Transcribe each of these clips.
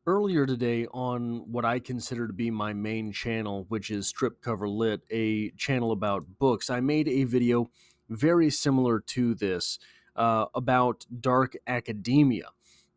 Earlier today on what I consider to be my main channel, which is Strip Cover Lit, a channel about books, I made a video very similar to this about dark academia.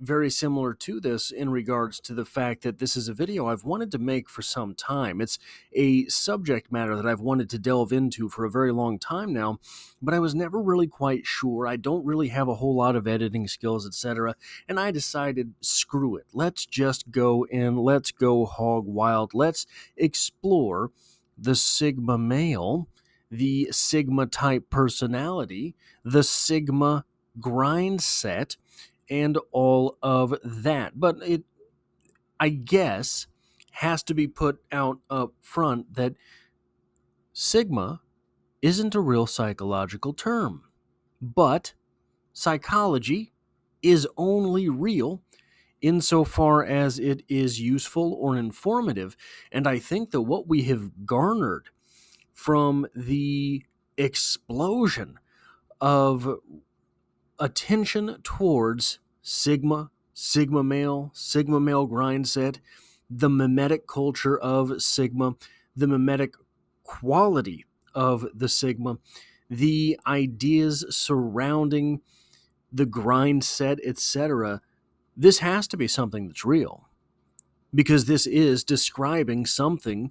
Very similar to this in regards to the fact that this is a video I've wanted to make for some time. It's a subject matter that I've wanted to delve into for a very long time now, but I was never really quite sure. I don't really have a whole lot of editing skills, etc. And I decided, screw it. Let's just go in. Let's go hog wild. Let's explore the Sigma male, the Sigma type personality, the Sigma grind set, and all of that. But it, I guess, has to be put out up front that Sigma isn't a real psychological term, but psychology is only real insofar as it is useful or informative. And I think that what we have garnered from the explosion of attention towards Sigma male grind set, the mimetic culture of Sigma, the mimetic quality of the Sigma, the ideas surrounding the grind set, etc. This has to be something that's real, because this is describing something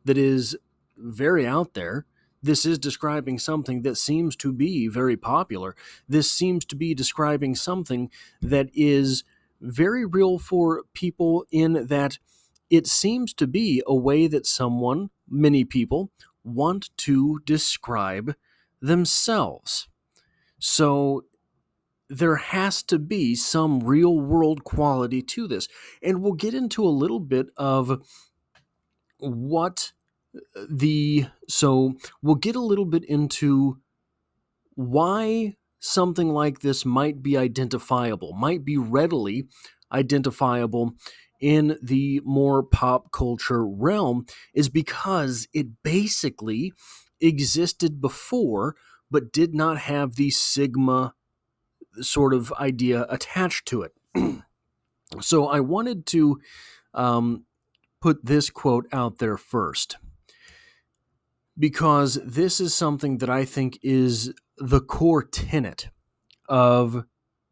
that is very out there. This is describing something that seems to be very popular. This seems to be describing something that is very real for people, in that it seems to be a way that many people, want to describe themselves. So there has to be some real world quality to this. And we'll get into a little bit of what we'll get a little bit into why something like this might be identifiable, might be readily identifiable in the more pop culture realm, is because it basically existed before, but did not have the Sigma sort of idea attached to it. So I wanted to put this quote out there first, because this is something that I think is the core tenet of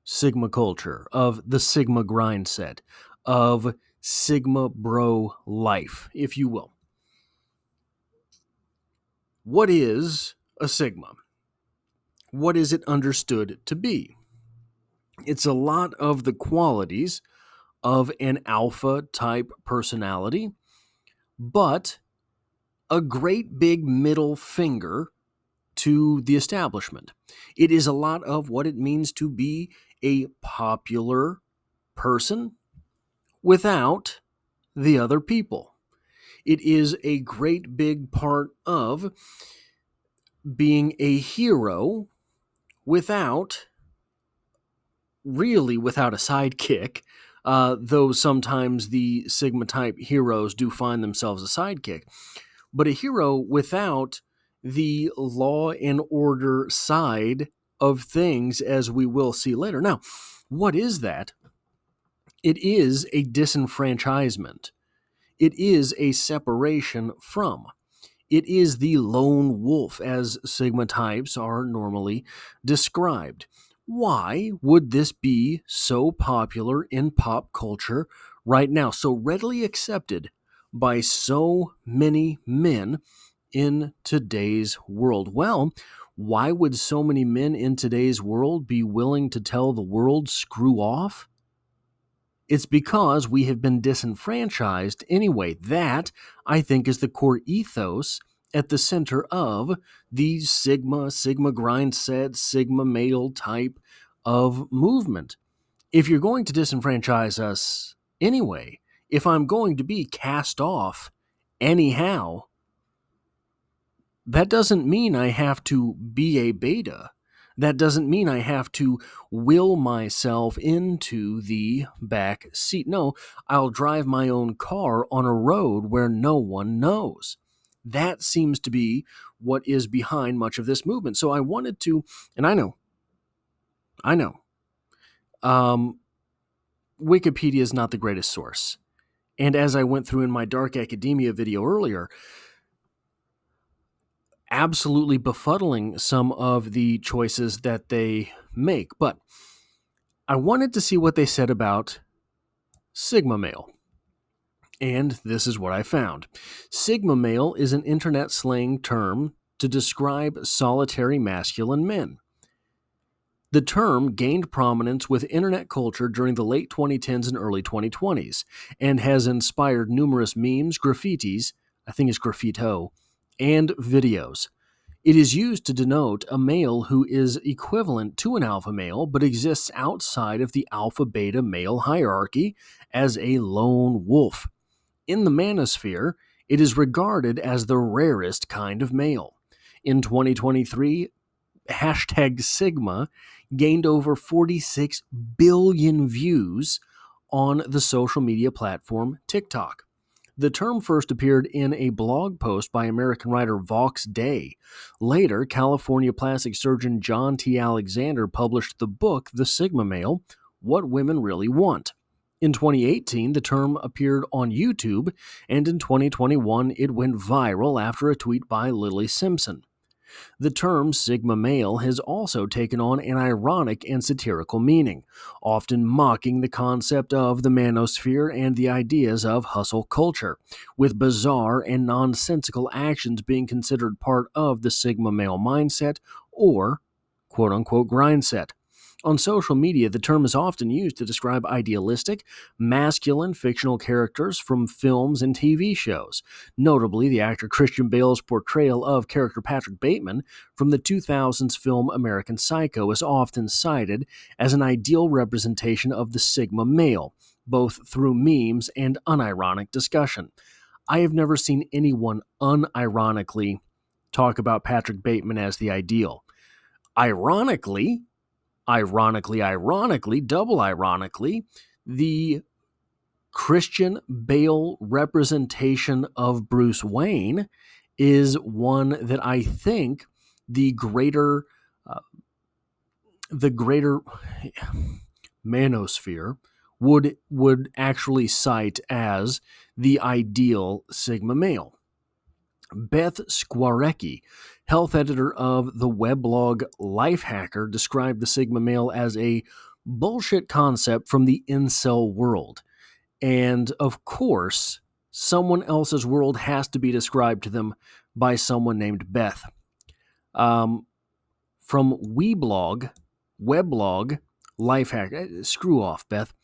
Sigma culture, of the Sigma grind set, of Sigma bro life, if you will. What is a Sigma? What is it understood to be? It's a lot of the qualities of an alpha type personality, but a great big middle finger to the establishment. It is a lot of what it means to be a popular person without the other people. It is a great big part of being a hero without a sidekick, though sometimes the Sigma type heroes do find themselves a sidekick. But a hero without the law and order side of things, as we will see later. Now, what is that? It is a disenfranchisement. It is a separation from. It is the lone wolf, as Sigma types are normally described. Why would this be so popular in pop culture right now, so readily accepted by so many men in today's world? Well, why would so many men in today's world be willing to tell the world, screw off? It's because we have been disenfranchised anyway. That, I think, is the core ethos at the center of the Sigma grind set, Sigma male type of movement. If you're going to disenfranchise us anyway, if I'm going to be cast off anyhow, that doesn't mean I have to be a beta. That doesn't mean I have to will myself into the back seat. No, I'll drive my own car on a road where no one knows. That seems to be what is behind much of this movement. So I wanted to, and I know, Wikipedia is not the greatest source. And as I went through in my Dark Academia video earlier, absolutely befuddling some of the choices that they make. But I wanted to see what they said about Sigma male. And this is what I found. Sigma male is an internet slang term to describe solitary masculine men. The term gained prominence with internet culture during the late 2010s and early 2020s and has inspired numerous memes, graffitis, I think it's graffito, and videos. It is used to denote a male who is equivalent to an alpha male but exists outside of the alpha beta male hierarchy as a lone wolf. In the manosphere, it is regarded as the rarest kind of male. In 2023, hashtag Sigma gained over 46 billion views on the social media platform TikTok. The term first appeared in a blog post by American writer Vox Day. Later, California plastic surgeon John T. Alexander published the book The Sigma Male: What Women Really Want. In 2018, the term appeared on YouTube, and in 2021, it went viral after a tweet by Lily Simpson. The term Sigma male has also taken on an ironic and satirical meaning, often mocking the concept of the manosphere and the ideas of hustle culture, with bizarre and nonsensical actions being considered part of the Sigma male mindset or quote-unquote grindset. On social media, the term is often used to describe idealistic, masculine fictional characters from films and TV shows. Notably, the actor Christian Bale's portrayal of character Patrick Bateman from the 2000s film American Psycho is often cited as an ideal representation of the Sigma male, both through memes and unironic discussion. I have never seen anyone unironically talk about Patrick Bateman as the ideal. Ironically, double ironically, the Christian Bale representation of Bruce Wayne is one that I think the greater manosphere would actually cite as the ideal Sigma male. Beth Skwarecki, health editor of the weblog Lifehacker, described the Sigma male as a bullshit concept from the incel world. And of course, someone else's world has to be described to them by someone named Beth. From weblog, Lifehacker, screw off, Beth.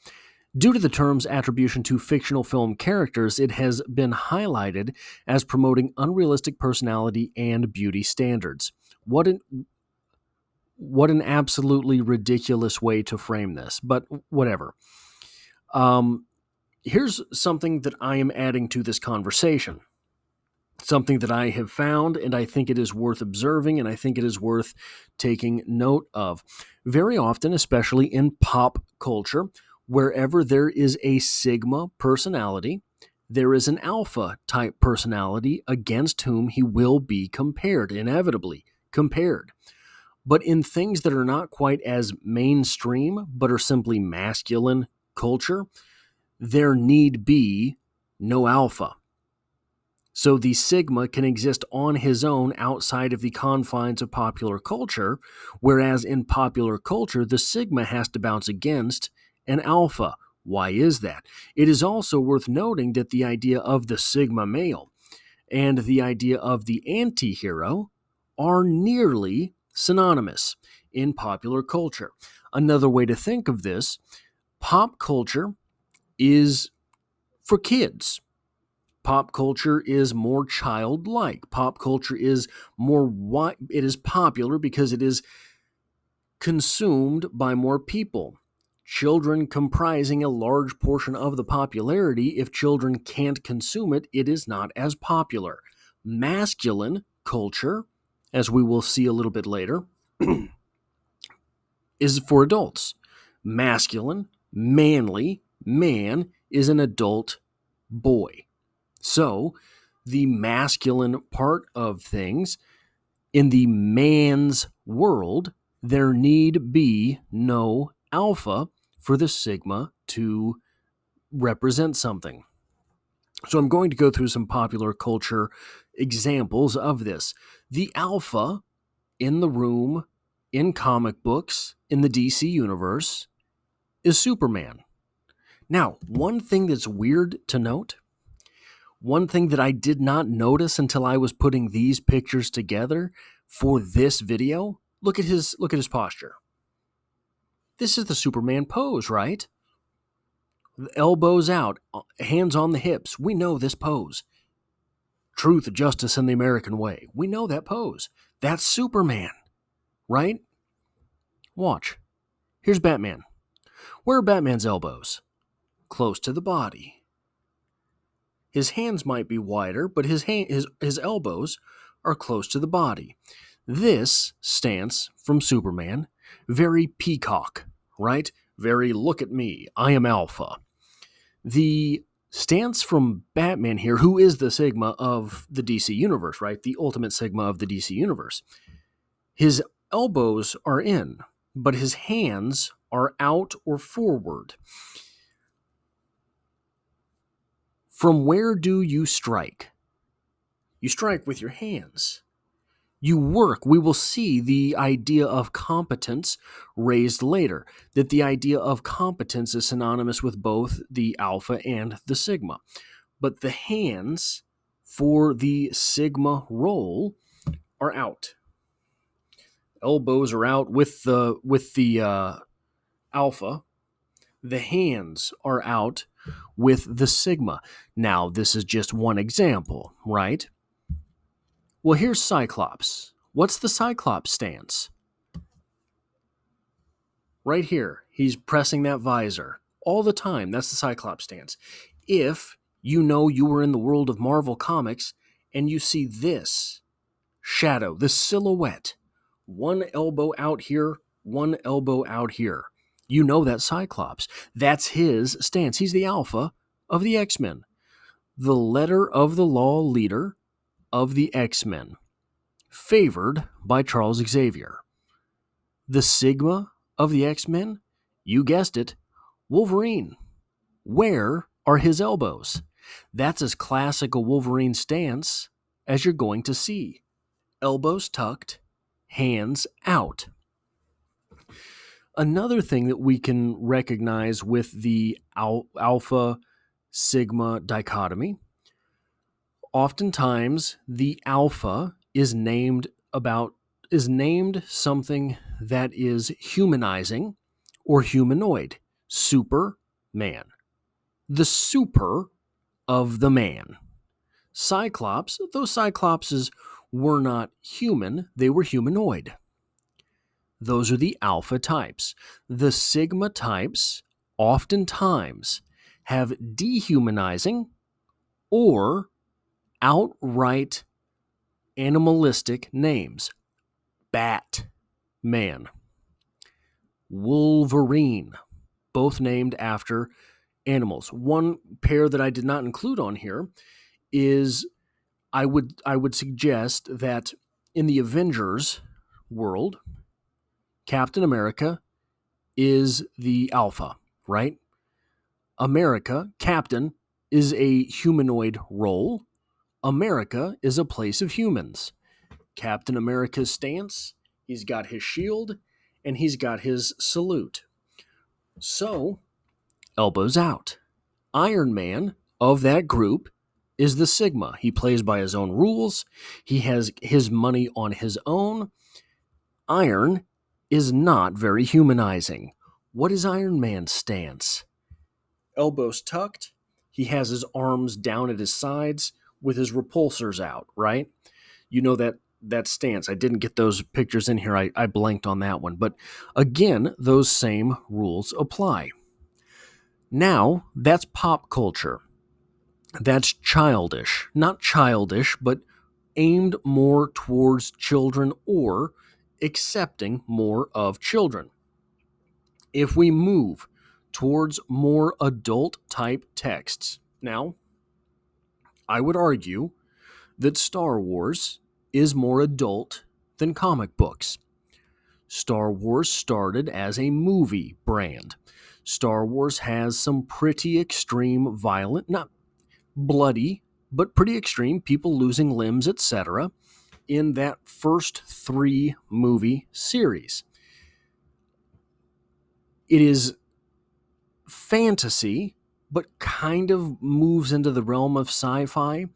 Due to the term's attribution to fictional film characters, it has been highlighted as promoting unrealistic personality and beauty standards. What an absolutely ridiculous way to frame this, but whatever. Here's something that I am adding to this conversation. Something that I have found, and I think it is worth observing, and I think it is worth taking note of. Very often, especially in pop culture, wherever there is a Sigma personality, there is an Alpha type personality against whom he will be compared, inevitably compared. But in things that are not quite as mainstream, but are simply masculine culture, there need be no Alpha. So the Sigma can exist on his own outside of the confines of popular culture, whereas in popular culture, the Sigma has to bounce against an Alpha. Why is that? It is also worth noting that the idea of the Sigma male and the idea of the anti-hero are nearly synonymous in popular culture. Another way to think of this, pop culture is for kids. Pop culture is more childlike. Pop culture is it is popular because it is consumed by more people. Children comprising a large portion of the popularity. If children can't consume it, it is not as popular. Masculine culture, as we will see a little bit later, is for adults. Masculine, manly, man is an adult boy. So, the masculine part of things, in the man's world, there need be no alpha for the Sigma to represent something. So I'm going to go through some popular culture examples of this. The alpha in the room, in comic books, in the DC universe, is Superman. Now, one thing that's weird to note, one thing that I did not notice until I was putting these pictures together for this video, look at his posture. This is the Superman pose, right? Elbows out, hands on the hips. We know this pose. Truth, justice, and the American way. We know that pose. That's Superman, right? Watch. Here's Batman. Where are Batman's elbows? Close to the body. His hands might be wider, but his elbows are close to the body. This stance from Superman, very peacock, right? Very look at me, I am alpha. The stance from Batman here, who is the Sigma of the DC universe, right? The ultimate Sigma of the DC universe. His elbows are in, but his hands are out or forward. From where do you strike? You strike with your hands. You work. We will see the idea of competence raised later, that the idea of competence is synonymous with both the alpha and the sigma. But the hands for the sigma role are out. Elbows are out with the alpha. The hands are out with the sigma. Now, this is just one example, right? Well, here's Cyclops. What's the Cyclops stance? Right here. He's pressing that visor all the time. That's the Cyclops stance. If you know you were in the world of Marvel Comics and you see this shadow, this silhouette, one elbow out here, one elbow out here, you know that's Cyclops. That's his stance. He's the alpha of the X-Men. The letter of the law leader of the X-Men, favored by Charles Xavier. The Sigma of the X-Men, you guessed it, Wolverine. Where are his elbows? That's as classic a Wolverine stance as you're going to see. Elbows tucked, hands out. Another thing that we can recognize with the alpha sigma dichotomy, oftentimes the alpha is named something that is humanizing or humanoid. Superman. The super of the man. Cyclops, those Cyclopses were not human, they were humanoid. Those are the alpha types. The sigma types oftentimes have dehumanizing or outright animalistic names. Batman, Wolverine, both named after animals. One pair that I did not include on here is I would suggest that in the Avengers world, Captain America is the alpha, right? America, Captain, is a humanoid role. America is a place of humans. Captain America's stance, he's got his shield, and he's got his salute. So, elbows out. Iron Man of that group is the Sigma. He plays by his own rules. He has his money on his own. Iron is not very humanizing. What is Iron Man's stance? Elbows tucked. He has his arms down at his sides with his repulsors out, right? You know that stance. I didn't get those pictures in here. I blanked on that one. But again, those same rules apply. Now, that's pop culture. That's childish. Not childish, but aimed more towards children or accepting more of children. If we move towards more adult type texts, now, I would argue that Star Wars is more adult than comic books. Star Wars started as a movie brand. Star Wars has some pretty extreme violent, bloody, but pretty extreme, people losing limbs, etc., in that first 3 movie series. It is fantasy, but kind of moves into the realm of sci-fi,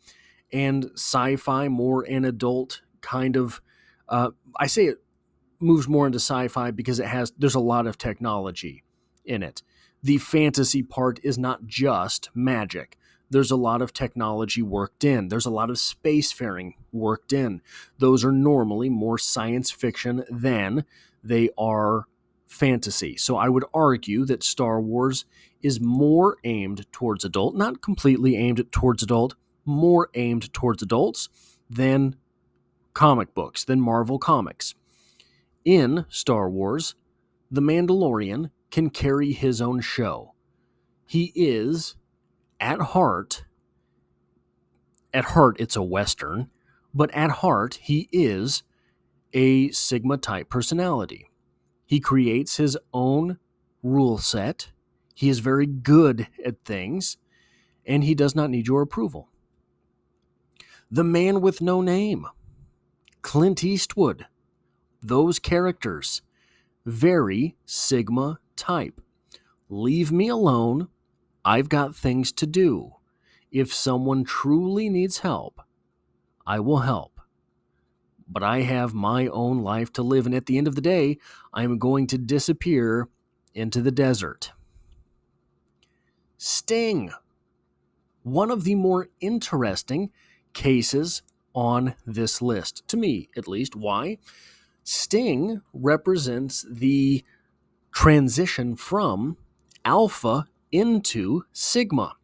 and sci-fi more an adult kind of. I say it moves more into sci-fi because there's a lot of technology in it. The fantasy part is not just magic. There's a lot of technology worked in. There's a lot of spacefaring worked in. Those are normally more science fiction than they are fantasy. So I would argue that Star Wars is more aimed towards adult, not completely aimed towards adult, more aimed towards adults than comic books, than Marvel Comics. In Star Wars, the Mandalorian can carry his own show. He is, at heart, it's a Western, but at heart, he is a Sigma type personality. He creates his own rule set. He is very good at things, and he does not need your approval. The Man with No Name, Clint Eastwood, those characters, very Sigma type. Leave me alone. I've got things to do. If someone truly needs help, I will help. But I have my own life to live, and at the end of the day, I'm going to disappear into the desert. Sting, one of the more interesting cases on this list, to me at least. Why? Sting represents the transition from Alpha into Sigma.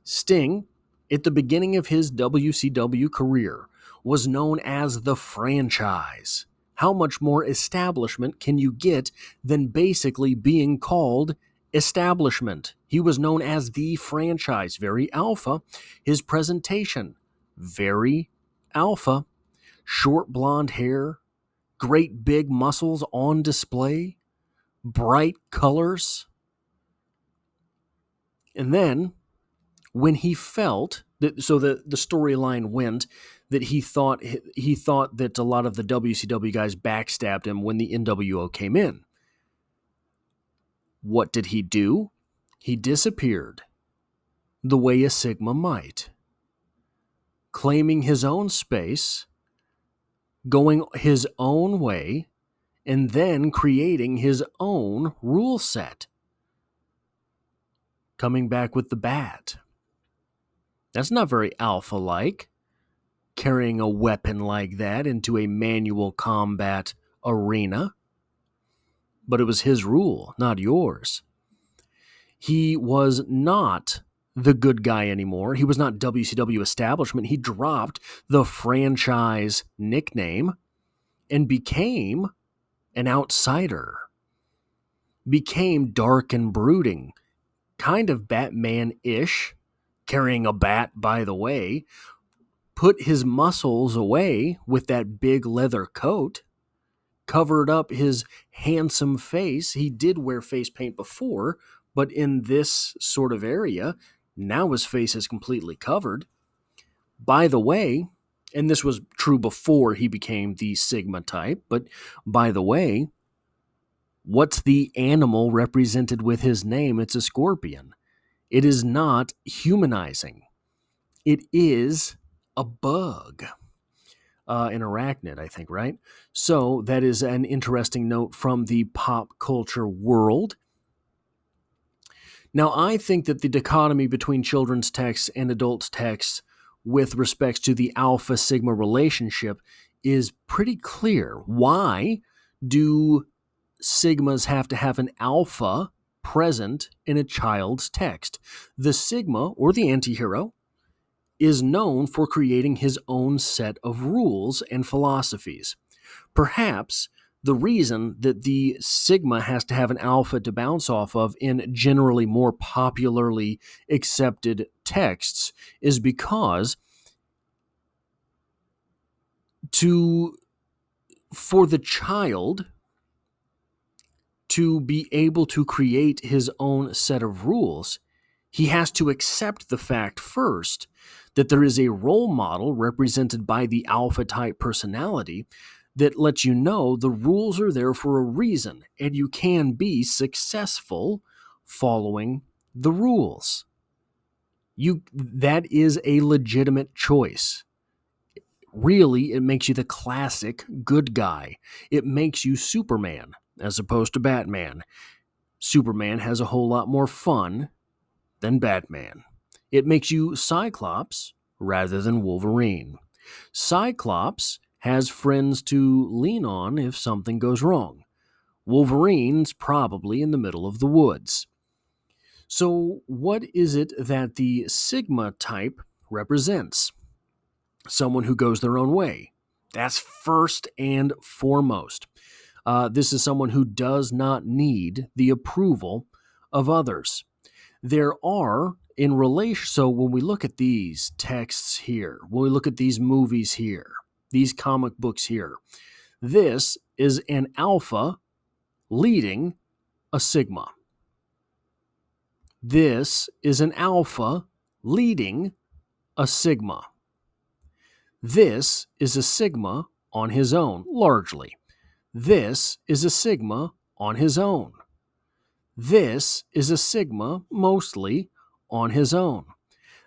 Sting, at the beginning of his WCW career, was known as the Franchise. How much more establishment can you get than basically being called Establishment? He was known as the Franchise, very alpha. His presentation, very alpha. Short blonde hair, great big muscles on display, bright colors. And then when he felt that, so the storyline went that he thought that a lot of the WCW guys backstabbed him when the NWO came in. What did he do? He disappeared the way a Sigma might, claiming his own space, going his own way, and then creating his own rule set, coming back with the bat. That's not very alpha-like, carrying a weapon like that into a manual combat arena. But it was his rule, not yours. He was not the good guy anymore. He was not WCW Establishment. He dropped the Franchise nickname and became an outsider. Became dark and brooding, kind of Batman-ish, carrying a bat, by the way, put his muscles away with that big leather coat, covered up his handsome face. He did wear face paint before, but in this sort of area, now his face is completely covered. By the way, and this was true before he became the Sigma type, but by the way, what's the animal represented with his name? It's a scorpion. It is not humanizing. It is a bug. An arachnid, I think, right? So that is an interesting note from the pop culture world. Now, I think that the dichotomy between children's texts and adults' texts with respects to the alpha-sigma relationship is pretty clear. Why do sigmas have to have an alpha present in a child's text? The sigma, or the antihero, is known for creating his own set of rules and philosophies. Perhaps the reason that the Sigma has to have an alpha to bounce off of in generally more popularly accepted texts is because for the child to be able to create his own set of rules, He has to accept the fact first that there is a role model represented by the alpha type personality that lets you know the rules are there for a reason and you can be successful following the rules. That is a legitimate choice. Really, it makes you the classic good guy. It makes you Superman as opposed to Batman. Superman has a whole lot more fun than Batman. It makes you Cyclops rather than Wolverine. Cyclops has friends to lean on if something goes wrong. Wolverine's probably in the middle of the woods. So, what is it that the Sigma type represents? Someone who goes their own way. That's first and foremost. This is someone who does not need the approval of others. There are, in relation, so when we look at these texts here, when we look at these movies here, these comic books here, this is an alpha leading a sigma. This is an alpha leading a sigma. This is a sigma on his own, largely. This is a sigma on his own. This is a sigma, mostly, on his own.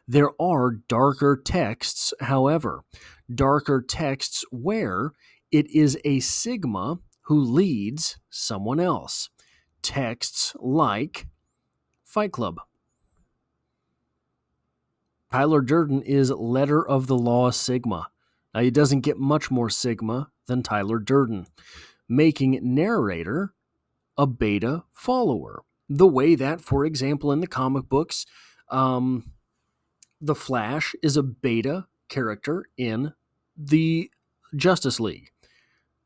There are darker texts, however, darker texts where it is a sigma who leads someone else. Texts like Fight Club. Tyler Durden is letter of the law sigma. Now, he doesn't get much more sigma than Tyler Durden, making narrator a beta follower. The way that, for example, in the comic books, the Flash is a beta character in the Justice League.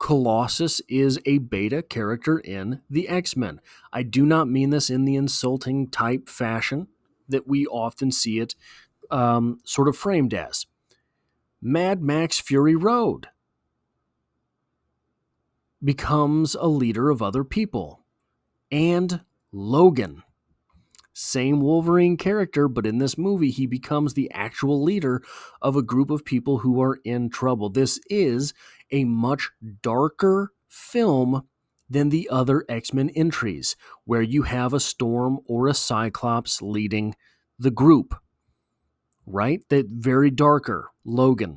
Colossus is a beta character in the X-Men. I do not mean this in the insulting type fashion that we often see it sort of framed as. Mad Max Fury Road becomes a leader of other people. And Logan. Same Wolverine character, but in this movie, he becomes the actual leader of a group of people who are in trouble. This is a much darker film than the other X-Men entries, where you have a Storm or a Cyclops leading the group. Right? That very darker Logan.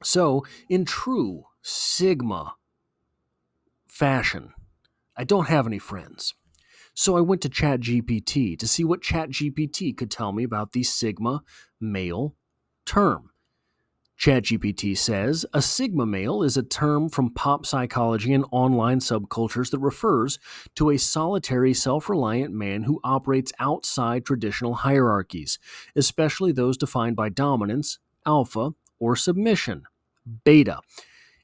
So, in true Sigma fashion, I don't have any friends. So I went to ChatGPT to see what ChatGPT could tell me about the Sigma male term. ChatGPT says, a Sigma male is a term from pop psychology and online subcultures that refers to a solitary, self-reliant man who operates outside traditional hierarchies, especially those defined by dominance, alpha, or submission, beta.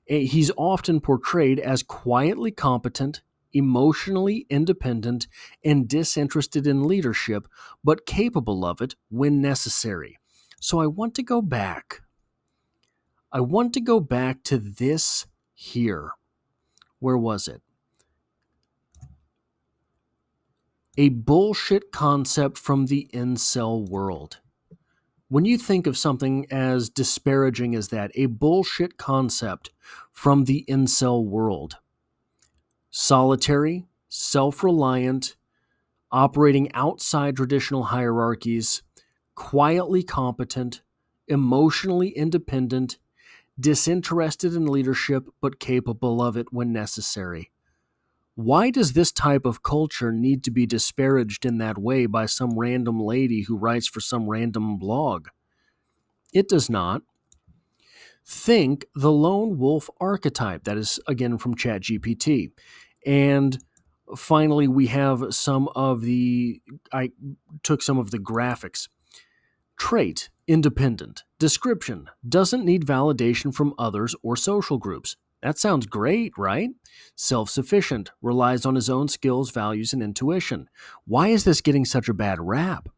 He's often portrayed as quietly competent, emotionally independent, and disinterested in leadership, but capable of it when necessary. So I want to go back. I want to go back to this here. Where was it? A bullshit concept from the incel world. When you think of something as disparaging as that, a bullshit concept from the incel world. Solitary, self-reliant, operating outside traditional hierarchies, quietly competent, emotionally independent, disinterested in leadership but capable of it when necessary. Why does this type of culture need to be disparaged in that way by some random lady who writes for some random blog? It does not. Think the lone wolf archetype. That is, again, from ChatGPT. And finally, we have I took some of the graphics. Trait, independent. Description, doesn't need validation from others or social groups. That sounds great, right? Self-sufficient, relies on his own skills, values, and intuition. Why is this getting such a bad rap?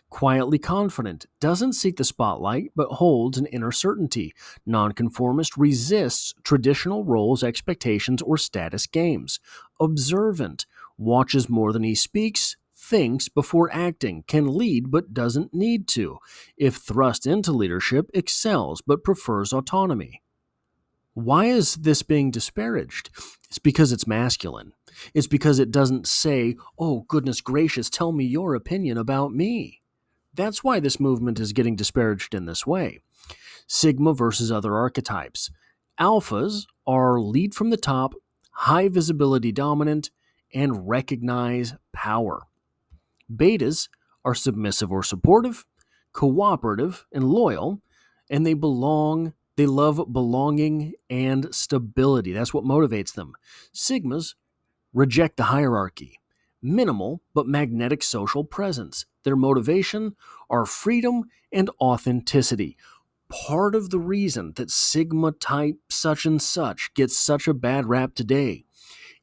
Quietly confident, doesn't seek the spotlight, but holds an inner certainty. Nonconformist, resists traditional roles, expectations, or status games. Observant, watches more than he speaks, thinks before acting, can lead but doesn't need to. If thrust into leadership, excels but prefers autonomy. Why is this being disparaged? It's because it's masculine. It's because it doesn't say, oh, goodness gracious, tell me your opinion about me. That's why this movement is getting disparaged in this way. Sigma versus other archetypes. Alphas are lead from the top, high visibility dominant, and recognize power. Betas are submissive or supportive, cooperative and loyal, and they love belonging and stability. That's what motivates them. Sigmas reject the hierarchy. Minimal but magnetic social presence. Their motivation are freedom and authenticity. Part of the reason that Sigma type such and such gets such a bad rap today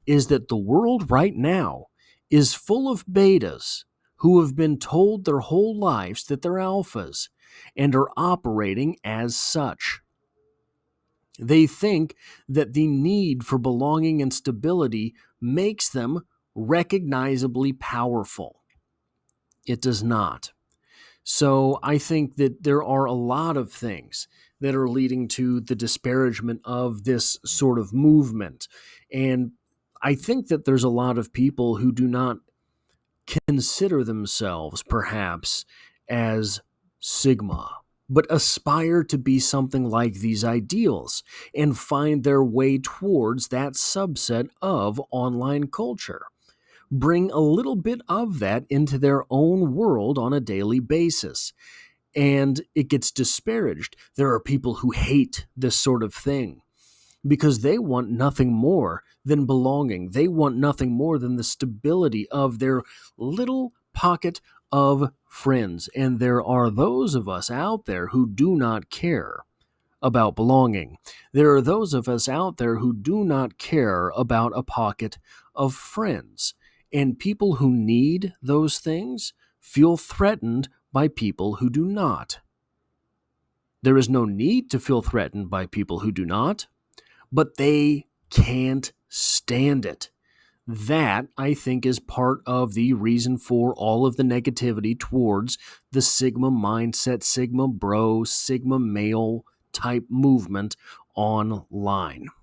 is that the world right now is full of betas who have been told their whole lives that they're alphas and are operating as such. They think that the need for belonging and stability makes them recognizably powerful. It does not. So I think that there are a lot of things that are leading to the disparagement of this sort of movement. And I think that there's a lot of people who do not consider themselves perhaps as Sigma, but aspire to be something like these ideals and find their way towards that subset of online culture. Bring a little bit of that into their own world on a daily basis. And it gets disparaged. There are people who hate this sort of thing because they want nothing more than belonging. They want nothing more than the stability of their little pocket of friends. And there are those of us out there who do not care about belonging. There are those of us out there who do not care about a pocket of friends. And people who need those things feel threatened by people who do not. There is no need to feel threatened by people who do not, but they can't stand it. That, I think, is part of the reason for all of the negativity towards the Sigma mindset, Sigma bro, Sigma male type movement online.